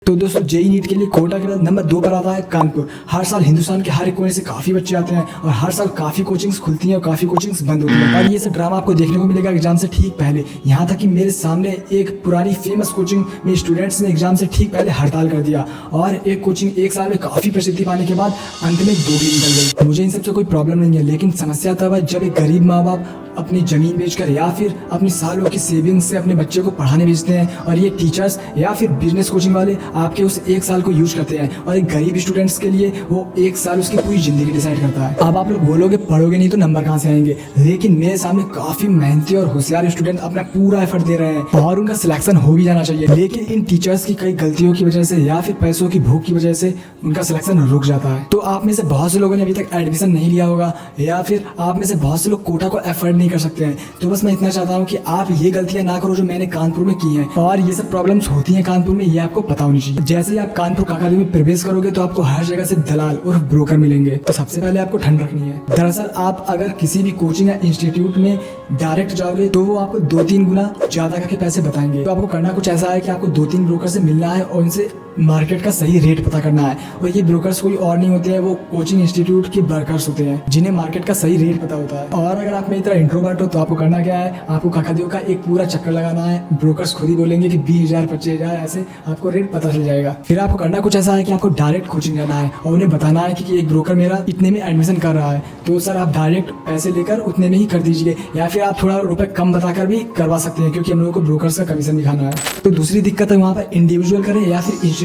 तो दोस्तों JEE NEET के लिए कोटा के बाद नंबर 2 पर आता है कानपुर। हर साल हिंदुस्तान के हर एक कोने से काफ़ी बच्चे आते हैं और हर साल काफ़ी कोचिंग्स खुलती हैं और काफ़ी कोचिंग्स बंद होती हैं। और ये सब ड्रामा आपको देखने को मिलेगा एग्जाम से ठीक पहले। यहाँ तक कि मेरे सामने एक पुरानी फेमस कोचिंग में स्टूडेंट्स ने एग्जाम से ठीक पहले हड़ताल कर दिया और एक कोचिंग एक साल में काफ़ी प्रसिद्धि पाने के बाद अंत में दोगली निकल गई। मुझे इन सबसे कोई प्रॉब्लम नहीं है, लेकिन समस्या तब है जब एक गरीब माँ बाप अपनी ज़मीन बेचकर या फिर अपनी सालों की सेविंग्स से अपने बच्चे को पढ़ाने भेजते हैं और ये टीचर्स या फिर बिजनेस कोचिंग वाले आपके उस एक साल को यूज करते हैं और एक गरीब स्टूडेंट्स के लिए वो एक साल उसकी पूरी ज़िंदगी डिसाइड करता है। अब आप लोग बोलोगे पढ़ोगे नहीं तो नंबर कहाँ से आएंगे, लेकिन मेरे सामने काफ़ी मेहनती और होशियार स्टूडेंट अपना पूरा एफर्ट दे रहे हैं और उनका सिलेक्शन हो भी जाना चाहिए, लेकिन इन टीचर्स की कई गलतियों की वजह से या फिर पैसों की भूख की वजह से उनका सिलेक्शन रुक जाता है। तो आप में से बहुत से लोगों ने अभी तक एडमिशन नहीं लिया होगा या फिर आप में से बहुत से लोग कोटा को एफर्ट नहीं कर सकते हैं। तो बस मैं इतना चाहता हूँ कि आप ये गलतियां ना करो जो मैंने कानपुर में की हैं, और ये सब प्रॉब्लम्स होती हैं कानपुर में, ये आपको पता होनी चाहिए। जैसे ही आप कानपुर काकादेवी में प्रवेश करोगे तो आपको हर जगह से दलाल और ब्रोकर मिलेंगे। तो सबसे पहले आपको ठंड रखनी है। दरअसल आप अगर किसी भी कोचिंग या इंस्टीट्यूट में डायरेक्ट जाओगे तो वो आपको 2-3 गुना ज्यादा करके पैसे बताएंगे। तो आपको करना कुछ ऐसा है कि आपको 2-3 ब्रोकर से मिलना है और उनसे मार्केट का सही रेट पता करना है। और ये ब्रोकर्स कोई और नहीं होते हैं, वो कोचिंग इंस्टीट्यूट के वर्कर्स होते हैं जिन्हें मार्केट का सही रेट पता होता है। और अगर आप मेरी तरह इंट्रोवर्ट हो तो आपको करना क्या है, आपको काकादेवी का एक पूरा चक्कर लगाना है। ब्रोकर्स खुद ही बोलेंगे कि 20,000 25,000 ऐसे आपको रेट पता चल जाएगा। फिर आपको करना कुछ ऐसा है कि आपको डायरेक्ट कोचिंग जाना है और उन्हें बताना है कि एक ब्रोकर मेरा इतने में एडमिशन कर रहा है, तो सर आप डायरेक्ट पैसे लेकर उतने में ही कर दीजिए, या फिर आप थोड़ा रुपए कम बताकर भी करवा सकते हैं क्योंकि हम लोगों को ब्रोकर्स का कमीशन भी खाना है। तो दूसरी दिक्कत है वहाँ पर इंडिविजुअल करें या फिर इंस्टीट्यूट।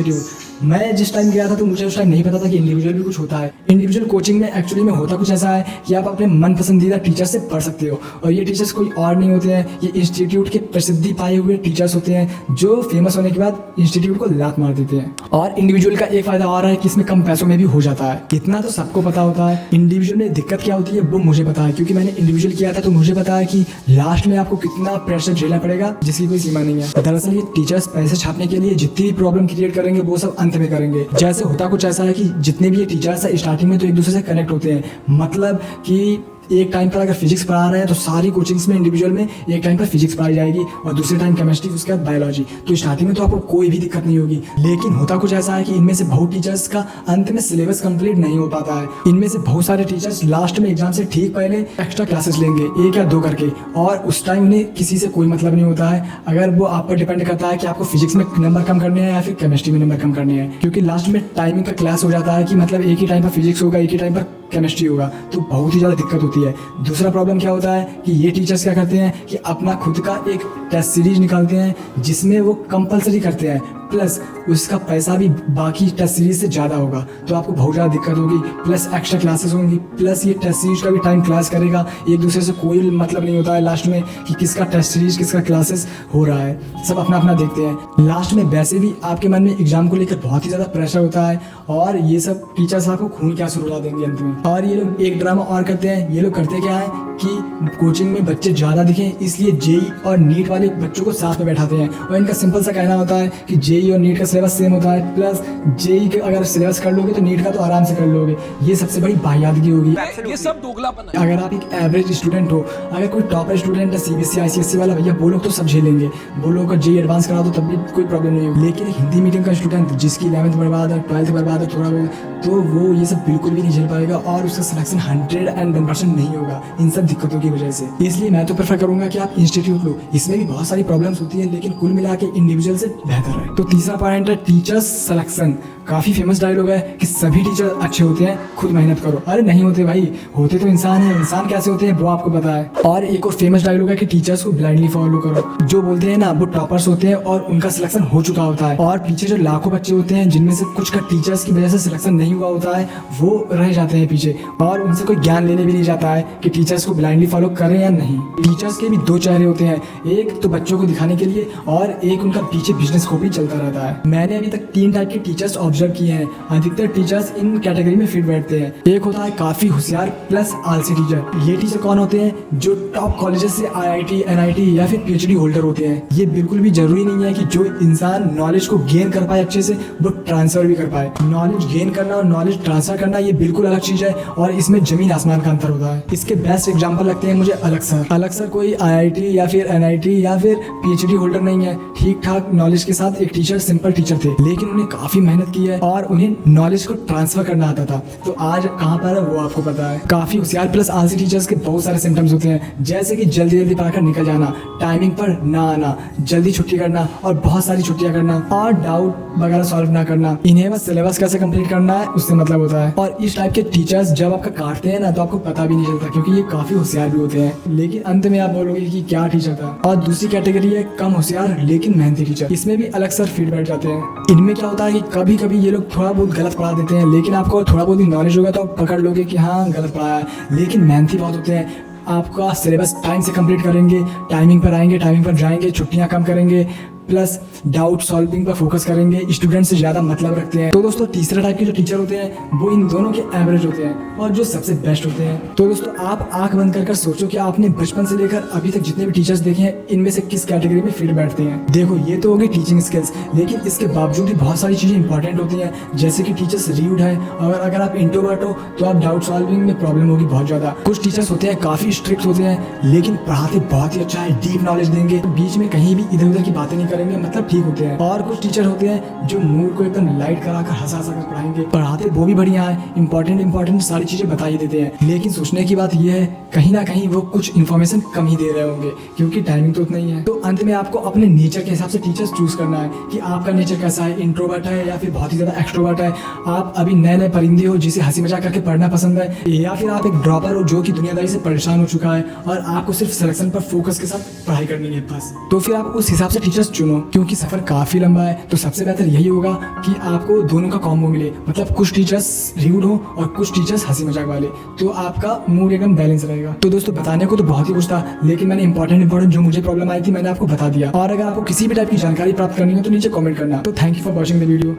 मैं जिस टाइम गया था तो मुझे उस टाइम नहीं पता था कि इंडिविजुअल भी कुछ होता है। इंडिविजुअल कोचिंग में एक्चुअली में होता कुछ ऐसा है कि आप अपने मन पसंदीदा टीचर से पढ़ सकते हो और ये टीचर्स कोई और नहीं होते हैं, ये इंस्टीट्यूट के प्रसिद्धि पाए हुए टीचर्स होते हैं जो फेमस होने के बाद इंस्टीट्यूट को लात मार देते हैं। और इंडिविजुअल का एक फायदा और है कि इसमें कम पैसों में भी हो जाता है। कितना तो सबको पता होता है, इंडिविजुअल में दिक्कत क्या होती है वो मुझे पता है क्योंकि मैंने इंडिविजुअल किया था। तो मुझे पता है कि लास्ट में आपको कितना प्रेशर झेलना पड़ेगा जिसकी कोई सीमा नहीं है। दरअसल ये टीचर्स पैसे छापने के लिए जितनी भी प्रॉब्लम क्रिएट करेंगे वो सब अंत में करेंगे। जैसे होता कुछ ऐसा है कि जितने भी ये टीचर्स है स्टार्टिंग में तो एक दूसरे से कनेक्ट होते हैं, मतलब कि एक टाइम पर अगर फिजिक्स पढ़ा रहे हैं तो सारी कोचिंग्स में इंडिविजुअल में एक टाइम पर फिजिक्स पढ़ाई जाएगी और दूसरे टाइम केमिस्ट्री, उसके बाद बायोलॉजी। तो स्टार्टिंग में तो आपको कोई भी दिक्कत नहीं होगी, लेकिन होता कुछ ऐसा है कि इनमें से बहुत टीचर्स का अंत में सिलेबस कंप्लीट नहीं हो पाता है। इनमें से बहुत सारे टीचर्स लास्ट में एग्जाम से ठीक पहले एक्स्ट्रा क्लासेस लेंगे 1 या 2 करके, और उस टाइम उन्हें किसी से कोई मतलब नहीं होता है। अगर वो आप पर डिपेंड करता है कि आपको फिजिक्स में नंबर कम करने हैं या फिर केमिस्ट्री में नंबर कम करने हैं, क्योंकि लास्ट में टाइमिंग का क्लास हो जाता है कि मतलब एक ही टाइम पर फिजिक्स होगा, एक ही टाइम पर केमिस्ट्री होगा, तो बहुत ही ज़्यादा दिक्कत होती है। दूसरा प्रॉब्लम क्या होता है कि ये टीचर्स क्या करते हैं कि अपना खुद का एक टेस्ट सीरीज निकालते हैं जिसमें वो कंपलसरी करते हैं, प्लस उसका पैसा भी बाकी टेस्ट सीरीज से ज़्यादा होगा, तो आपको बहुत ज़्यादा दिक्कत होगी। प्लस एक्स्ट्रा क्लासेस होंगी, प्लस ये टेस्ट सीरीज का भी टाइम क्लास करेगा। एक दूसरे से कोई मतलब नहीं होता है लास्ट में कि किसका टेस्ट सीरीज किसका क्लासेस हो रहा है, सब अपना अपना देखते हैं। लास्ट में वैसे भी आपके मन में एग्जाम को लेकर बहुत ही ज़्यादा प्रेशर होता है और ये सब टीचर्स आपको खून क्या सुरुला देंगे अंत में। और ये लोग एक ड्रामा और करते हैं। ये लोग करते क्या है कि कोचिंग में बच्चे ज़्यादा दिखें इसलिए जेई और नीट वाले बच्चों को साथ में बैठाते हैं और इनका सिंपल सा कहना होता है कि जेई और नीट का सिलेबस सेम होता है, प्लस जेई के अगर सिलेबस कर लोगे तो नीट का तो आराम से कर लोगे। ये सबसे बड़ी वाहियातगी होगी, ये सब दोगलापन है। अगर आप एक एवरेज स्टूडेंट हो, अगर कोई टॉपर स्टूडेंट है सीबीएसई आईसीएसई वाला, भैया वो लोग तो सब झेलेंगे, वो लोग का जेई एडवांस करा दो तब भी कोई प्रॉब्लम नहीं होगी। लेकिन हिंदी मीडियम का स्टूडेंट जिसकी 11th बर्बाद है, 12th बर्बाद है थोड़ा बहुत, तो वो ये सब बिल्कुल भी नहीं झेल पाएगा और उसका सिलेक्शन 101% नहीं होगा इन सब दिक्कतों की वजह से। इसलिए मैं तो प्रेफर करूंगा कि आप इंस्टीट्यूट लो। इसमें भी बहुत सारी प्रॉब्लम्स होती हैं लेकिन कुल मिला के इंडिविजुअल से बेहतर है। तो तीसरा पॉइंट है टीचर्स सिलेक्शन। काफ़ी फेमस डायलॉग है कि सभी टीचर अच्छे होते हैं, खुद मेहनत करो। अरे नहीं होते भाई, होते तो इंसान है, इंसान कैसे होते हैं वो आपको पता है। और एक और फेमस डायलॉग है कि टीचर्स को ब्लाइंडली फॉलो करो। जो बोलते हैं ना वो टॉपर्स होते हैं और उनका सिलेक्शन हो चुका होता है, और पीछे जो लाखों बच्चे होते हैं जिनमें से कुछ का टीचर्स की वजह से सिलेक्शन नहीं हुआ होता है वो रह जाते हैं पीछे, और उनसे कोई ज्ञान लेने भी नहीं जाता है कि टीचर्स को ब्लाइंडली फॉलो करें या नहीं। टीचर्स के भी 2 चेहरे होते हैं, एक तो बच्चों को दिखाने के लिए और एक उनका पीछे बिजनेस को भी चलता रहता है। मैंने अभी तक 3 टाइप के टीचर्स ऑब्जर्व ऑब्जर्व किए हैं, अधिकतर टीचर्स इन कैटेगरी में फिट बैठते हैं। एक होता है काफी होशियार प्लस आलसी टीचर। ये टीचर कौन होते हैं? जो टॉप कॉलेजेस से IIT, NIT या फिर PhD होल्डर होते हैं। ये बिल्कुल भी जरूरी नहीं है कि जो इंसान नॉलेज को गेन कर पाए अच्छे से, वो ट्रांसफर भी कर पाए। नॉलेज गेन करना और नॉलेज ट्रांसफर करना ये बिल्कुल अलग चीज है और इसमें जमीन आसमान का अंतर होता है। इसके बेस्ट एग्जाम्पल लगते हैं मुझे अलग सर। अलग सर कोई IIT या फिर NIT या फिर PhD होल्डर नहीं है। ठीक ठाक नॉलेज के साथ एक टीचर, सिंपल टीचर थे, लेकिन उन्हें काफी मेहनत की है और उन्हें नॉलेज को ट्रांसफर करना आता था। तो आज कहाँ पर है वो आपको पता है। काफी होशियार प्लस आलसी टीचर्स के बहुत सारे सिम्टम्स होते हैं, जैसे कि जल्दी जल्दी पढ़ाकर निकल जाना, टाइमिंग पर ना आना, जल्दी छुट्टी करना और बहुत सारी छुट्टियां करना और डाउट वगैरह सॉल्व ना करना। इन्हें बस सिलेबस कैसे कंप्लीट करना है उससे मतलब होता है। और इस टाइप के टीचर्स जब आपका काटते हैं ना तो आपको पता भी नहीं चलता, क्योंकि ये काफी होशियार भी होते हैं, लेकिन अंत में आप बोलोगे कि क्या टीचर था। और दूसरी कैटेगरी है कम होशियार लेकिन मेहनती टीचर। इसमें भी अलग सर फीड बैठ जाते हैं। इनमें क्या होता है कि कभी कभी ये लोग थोड़ा बहुत गलत पढ़ा देते हैं, लेकिन आपको थोड़ा बहुत भी नॉलेज होगा तो आप पकड़ लोगे कि हाँ गलत पढ़ाया है। लेकिन मेहनती बहुत होते हैं, आपका सिलेबस टाइम से कंप्लीट करेंगे, टाइमिंग पर आएंगे, टाइमिंग पर जाएंगे, छुट्टियां कम करेंगे, प्लस डाउट सॉल्विंग पर फोकस करेंगे, स्टूडेंट से ज़्यादा मतलब रखते हैं। तो दोस्तों तीसरा टाइप के जो टीचर होते हैं वो इन दोनों के एवरेज होते हैं और जो सबसे बेस्ट होते हैं। तो दोस्तों आप आंख बंद कर सोचो कि आपने बचपन से लेकर अभी तक जितने भी टीचर्स देखे हैं इनमें से किस कैटेगरी में फिट बैठते हैं। देखो ये तो होगी टीचिंग स्किल्स, लेकिन इसके बावजूद भी बहुत सारी चीज़ें इंपॉर्टेंट होती हैं, जैसे कि टीचर्स रीड है और अगर आप इंट्रोवर्ट हो तो आप डाउट सॉल्विंग में प्रॉब्लम होगी बहुत ज़्यादा। कुछ टीचर्स होते हैं काफ़ी स्ट्रिक्ट होते हैं लेकिन पढ़ाते बहुत ही अच्छा है, डीप नॉलेज देंगे, बीच में कहीं भी इधर उधर की बातें नहीं करेंगे, मतलब ठीक होते हैं। और कुछ टीचर होते हैं जो मूड को एकदम लाइट कराकर हंसा कर पढ़ाएंगे, पढ़ाते वो भी बढ़िया है, इंपॉर्टेंट सारी चीजें बता ही देते हैं, लेकिन सोचने की बात यह है कहीं ना कहीं वो कुछ इन्फॉर्मेशन कम ही दे रहे होंगे क्योंकि टाइमिंग तो उतना ही है। तो अंत में आपको अपने नेचर के हिसाब से टीचर्स चूज करना है कि आपका नेचर कैसा है, इंट्रोवर्ट है या फिर बहुत ही ज्यादा एक्सट्रोवर्ट है, आप अभी नए नए परिंदे हो जिसे हंसी मजाक करके पढ़ना पसंद है, या फिर आप एक ड्रॉपर हो जो कि दुनियादारी से परेशान हो चुका है और आपको सिर्फ सिलेक्शन पर फोकस के साथ पढ़ाई करनी है बस। तो फिर आप उस हिसाब से टीचर्स चुनो, क्योंकि सफर काफी लंबा है। तो सबसे बेहतर यही होगा कि आपको दोनों का कॉम्बो मिले, मतलब कुछ टीचर्स रीड हो और कुछ टीचर्स हंसी मजाक वाले, तो आपका मूड एकदम बैलेंस रहेगा। तो दोस्तों बताने को तो बहुत ही कुछ था, लेकिन मैंने इंपॉर्टेंट जो मुझे प्रॉब्लम आई थी मैंने आपको बता दिया। और अगर आपको किसी भी टाइप की जानकारी प्राप्त करनी हो तो नीचे कमेंट करना। तो thank you for watching the video.